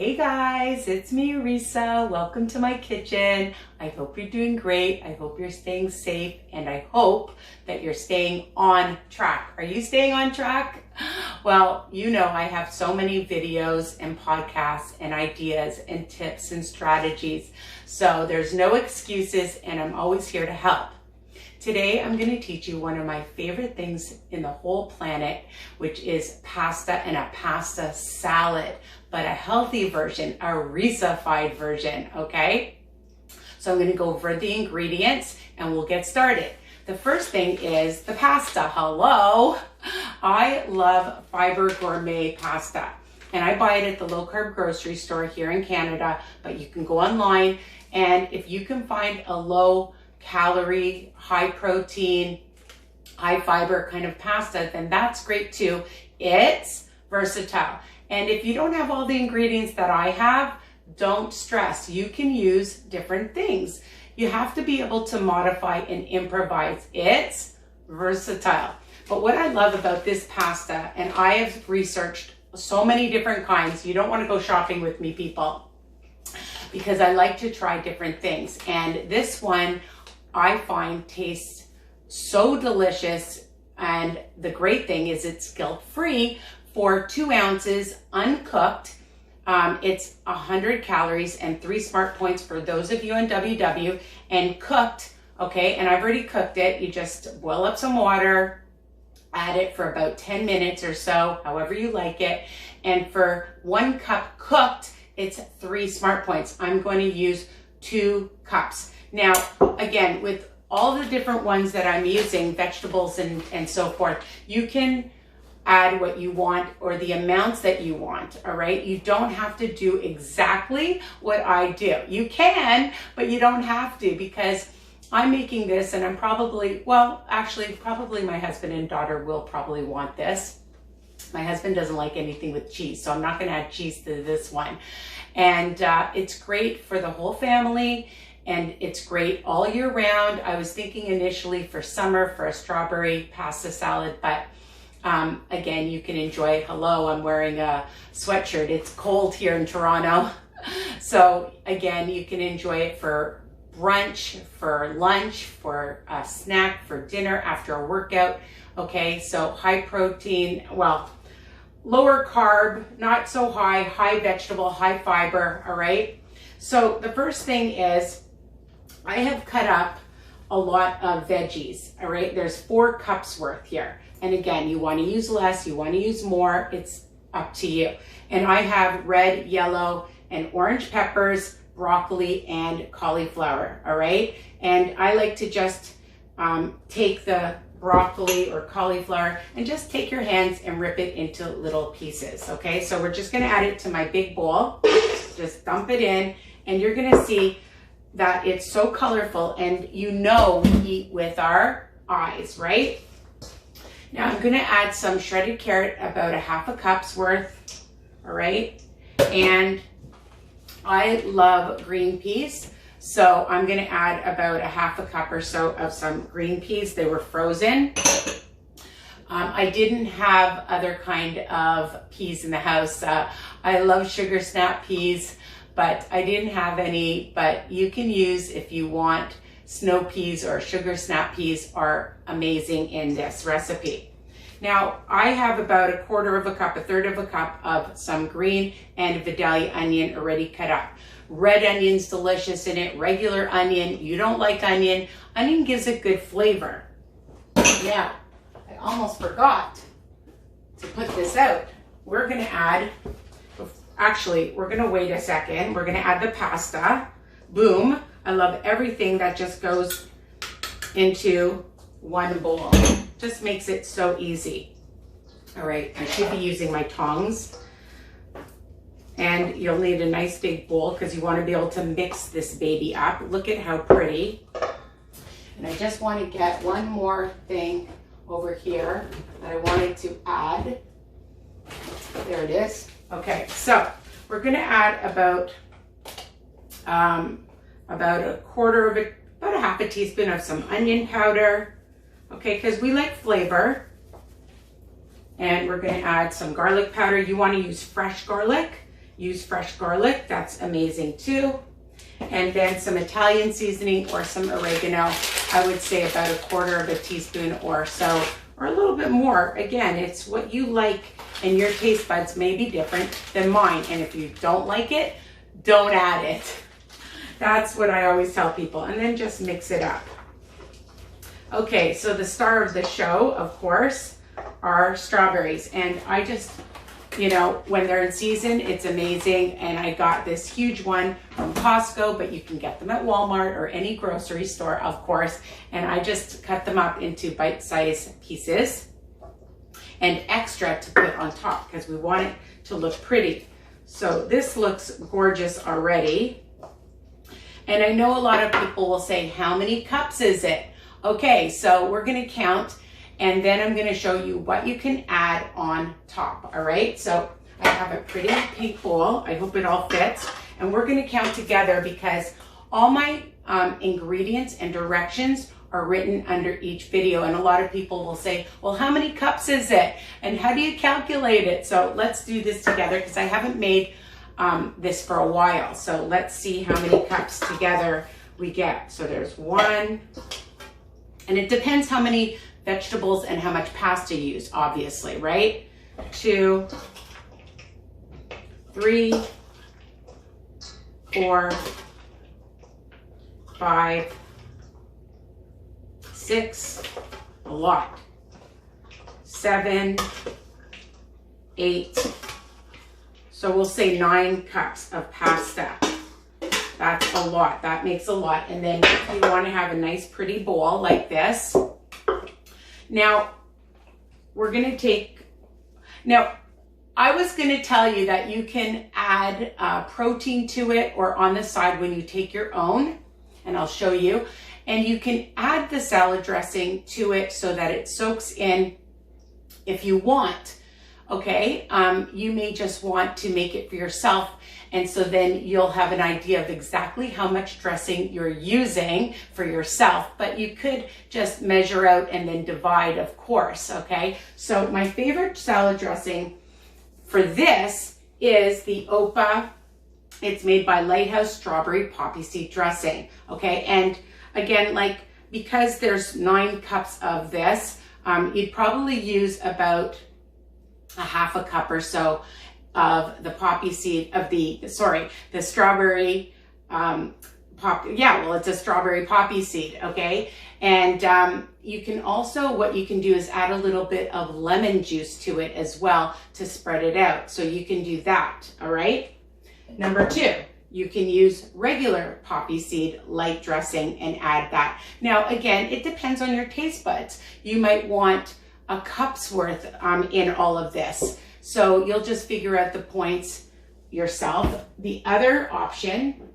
Hey guys, it's me, Risa. Welcome to my kitchen. I hope you're doing great. I hope you're staying safe, and I hope that you're staying on track. Are you staying on track? Well, you know I have so many videos and podcasts and ideas and tips and strategies. So there's no excuses, and I'm always here to help. Today, I'm going to teach you one of my favorite things in the whole planet, which is pasta and a pasta salad, but a healthy version, a Risa-fied version, okay? So I'm going to go over the ingredients and we'll get started. The first thing is the pasta. Hello! I love Fiber Gourmet Pasta, and I buy it at the low-carb grocery store here in Canada, but you can go online, and if you can find a low-calorie, high-protein, high-fiber kind of pasta, then that's great too. It's versatile. And if you don't have all the ingredients that I have, don't stress. You can use different things. You have to be able to modify and improvise. It's versatile. But what I love about this pasta, and I have researched so many different kinds, you don't want to go shopping with me, people, because I like to try different things. And this one I find tastes so delicious. And the great thing is it's guilt-free. For 2 ounces, uncooked, it's 100 calories and 3 smart points for those of you in WW. And cooked, okay, and I've already cooked it. You just boil up some water, add it for about 10 minutes or so, however you like it. And for 1 cup cooked, it's 3 smart points. I'm going to use 2 cups. Now, again, with all the different ones that I'm using, vegetables and so forth, you can add what you want or the amounts that you want, all right? You don't have to do exactly what I do. You can, but you don't have to, because I'm making this and I'm probably, well, actually, probably my husband and daughter will probably want this. My husband doesn't like anything with cheese, so I'm not gonna add cheese to this one. And it's great for the whole family, and it's great all year round. I was thinking initially for summer for a strawberry pasta salad, but again, you can enjoy, hello, I'm wearing a sweatshirt. It's cold here in Toronto. So again, you can enjoy it for brunch, for lunch, for a snack, for dinner after a workout. Okay, so high protein, well, lower carb, not so high, high vegetable, high fiber, all right? So the first thing is I have cut up a lot of veggies, all right? There's 4 cups worth here. And again, you want to use less, you want to use more, it's up to you. And I have red, yellow, and orange peppers, broccoli, and cauliflower, all right? And I like to just take the broccoli or cauliflower and just take your hands and rip it into little pieces, okay? So we're just gonna add it to my big bowl, just dump it in, and you're gonna see that it's so colorful, and you know we eat with our eyes, right? Now I'm gonna add some shredded carrot, about 1/2 cup's worth, all right? And I love green peas, so I'm gonna add about 1/2 cup or so of some green peas. They were frozen. I didn't have other kind of peas in the house. I love sugar snap peas, but I didn't have any, but you can use, if you want, snow peas or sugar snap peas are amazing in this recipe. Now, I have about 1/4 cup, 1/3 cup of some green and Vidalia onion already cut up. Red onion's delicious in it, regular onion. You don't like onion. Onion gives it good flavor. Now, I almost forgot to put this out. We're gonna add, actually, we're gonna wait a second. We're gonna add the pasta. Boom. I love everything that just goes into one bowl. Just makes it so easy. All right, I should be using my tongs. And you'll need a nice big bowl because you want to be able to mix this baby up. Look at how pretty. And I just want to get one more thing over here that I wanted to add. There it is. Okay, so we're gonna add about 1/2 teaspoon of some onion powder. Okay, because we like flavor. And we're gonna add some garlic powder. You wanna use fresh garlic. use fresh garlic. That's amazing too. And then some Italian seasoning or some oregano. I would say about 1/4 teaspoon or so, or a little bit more. Again, it's what you like, and your taste buds may be different than mine. And if you don't like it, don't add it. That's what I always tell people. And then just mix it up. Okay, so the star of the show, of course, are strawberries. And I just, you know, when they're in season, it's amazing. And I got this huge one from Costco, but you can get them at Walmart or any grocery store, of course. And I just cut them up into bite-sized pieces and extra to put on top because we want it to look pretty. So this looks gorgeous already. And I know a lot of people will say, how many cups is it? Okay, so we're gonna count, and then I'm gonna show you what you can add on top, all right? So I have a pretty pink bowl. I hope it all fits. And we're gonna count together because all my ingredients and directions are written under each video. And a lot of people will say, well, how many cups is it? And how do you calculate it? So let's do this together because I haven't made this for a while. So let's see how many cups together we get. So there's 1, and it depends how many vegetables and how much pasta you use, obviously, right? 2, 3, 4, 5, 6, a lot, 7, 8, so we'll say 9 cups of pasta. That's a lot. That makes a lot. And then you want to have a nice pretty bowl like this. Now, we're going to take, now I was going to tell you that you can add protein to it or on the side when you take your own, and I'll show you. And you can add the salad dressing to it so that it soaks in if you want. Okay, you may just want to make it for yourself, and so then you'll have an idea of exactly how much dressing you're using for yourself, but you could just measure out and then divide, of course, okay? So my favorite salad dressing for this is the OPA. It's made by Lighthouse Strawberry Poppy Seed Dressing, okay? And again, like, because there's 9 cups of this, you'd probably use about a 1/2 cup or so of the poppy seed of the strawberry it's a strawberry poppy seed, okay? And you can also, what you can do is add a little bit of lemon juice to it as well to spread it out. So you can do that, all right? Number 2, you can use regular poppy seed light dressing and add that. Now, again, it depends on your taste buds. You might want a cup's worth in all of this. So you'll just figure out the points yourself. The other option,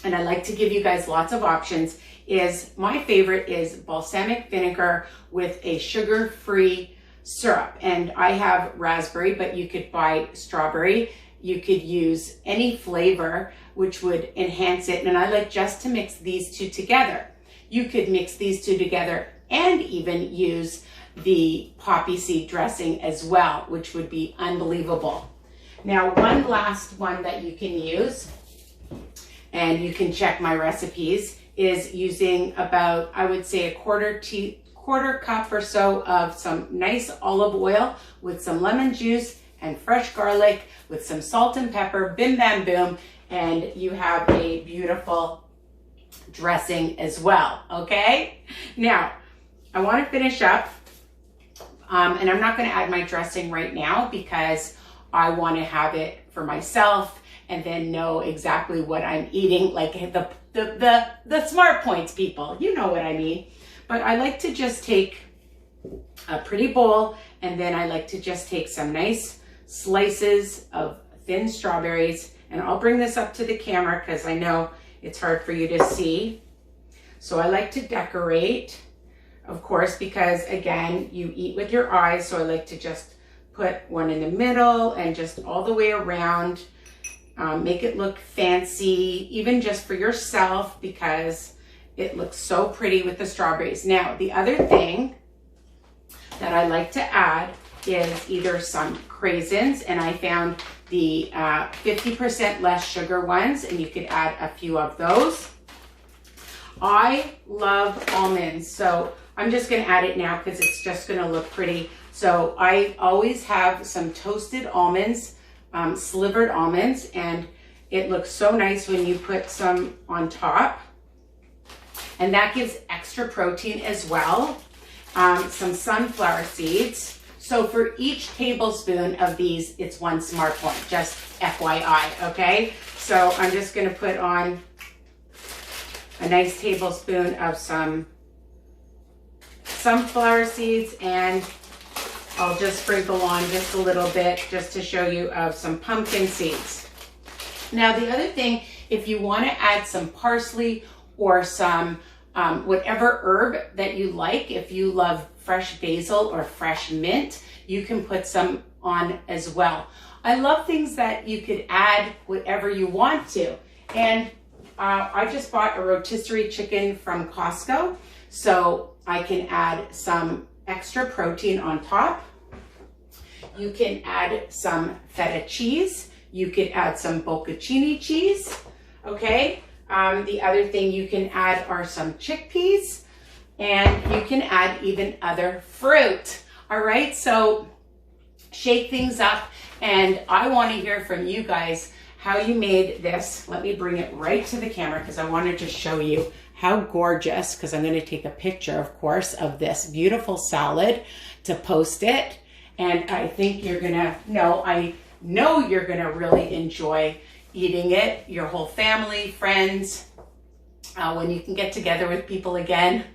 and I like to give you guys lots of options, is my favorite is balsamic vinegar with a sugar-free syrup. And I have raspberry, but you could buy strawberry. You could use any flavor which would enhance it. And I like just to mix these two together. You could mix these two together and even use the poppy seed dressing as well, which would be unbelievable. Now, one last one that you can use, and you can check my recipes, is using about, I would say, a quarter cup or so of some nice olive oil with some lemon juice and fresh garlic with some salt and pepper, bim bam boom, and you have a beautiful dressing as well, okay? Now, I want to finish up, and I'm not going to add my dressing right now because I want to have it for myself and then know exactly what I'm eating, like the smart points, people, you know what I mean. But I like to just take a pretty bowl, and then I like to just take some nice slices of thin strawberries, and I'll bring this up to the camera because I know it's hard for you to see. So I like to decorate, of course, because again, you eat with your eyes. So I like to just put one in the middle and just all the way around, make it look fancy, even just for yourself, because it looks so pretty with the strawberries. Now, the other thing that I like to add is either some craisins, and I found the 50% less sugar ones, and you could add a few of those. I love almonds, so I'm just going to add it now because it's just going to look pretty. So I always have some toasted almonds, slivered almonds, and it looks so nice when you put some on top. And that gives extra protein as well. Some sunflower seeds. So for each tablespoon of these, it's 1 Smart Point, just FYI, okay? So I'm just going to put on a nice tablespoon of some sunflower seeds, and I'll just sprinkle on just a little bit just to show you of some pumpkin seeds. Now the other thing, if you want to add some parsley or some whatever herb that you like, if you love fresh basil or fresh mint, you can put some on as well. I love things that you could add whatever you want to. And I just bought a rotisserie chicken from Costco, so I can add some extra protein on top. You can add some feta cheese. You could add some bocconcini cheese, okay? The other thing you can add are some chickpeas, and you can add even other fruit, all right? So shake things up, and I want to hear from you guys how you made this. Let me bring it right to the camera because I wanted to show you how gorgeous, because I'm going to take a picture, of course, of this beautiful salad to post it. And I think you're going to, I know you're going to really enjoy eating it, your whole family, friends, when you can get together with people again.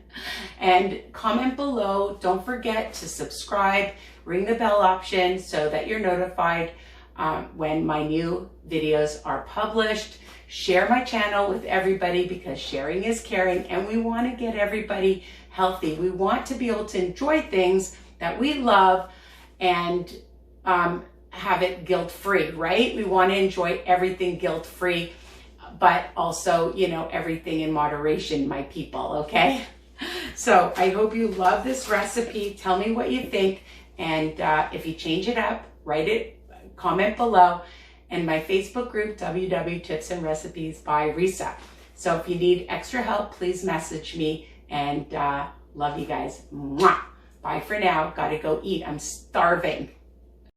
And comment below. Don't forget to subscribe, ring the bell option so that you're notified when my new videos are published. Share my channel with everybody because sharing is caring, and we want to get everybody healthy. We want to be able to enjoy things that we love and have it guilt-free, right? We want to enjoy everything guilt-free, but also, everything in moderation, my people, okay? So I hope you love this recipe. Tell me what you think, and if you change it up, write it, comment below, and my Facebook group, WW Tips and Recipes by Risa. So if you need extra help, please message me, and love you guys. Mwah! Bye for now. Gotta go eat. I'm starving.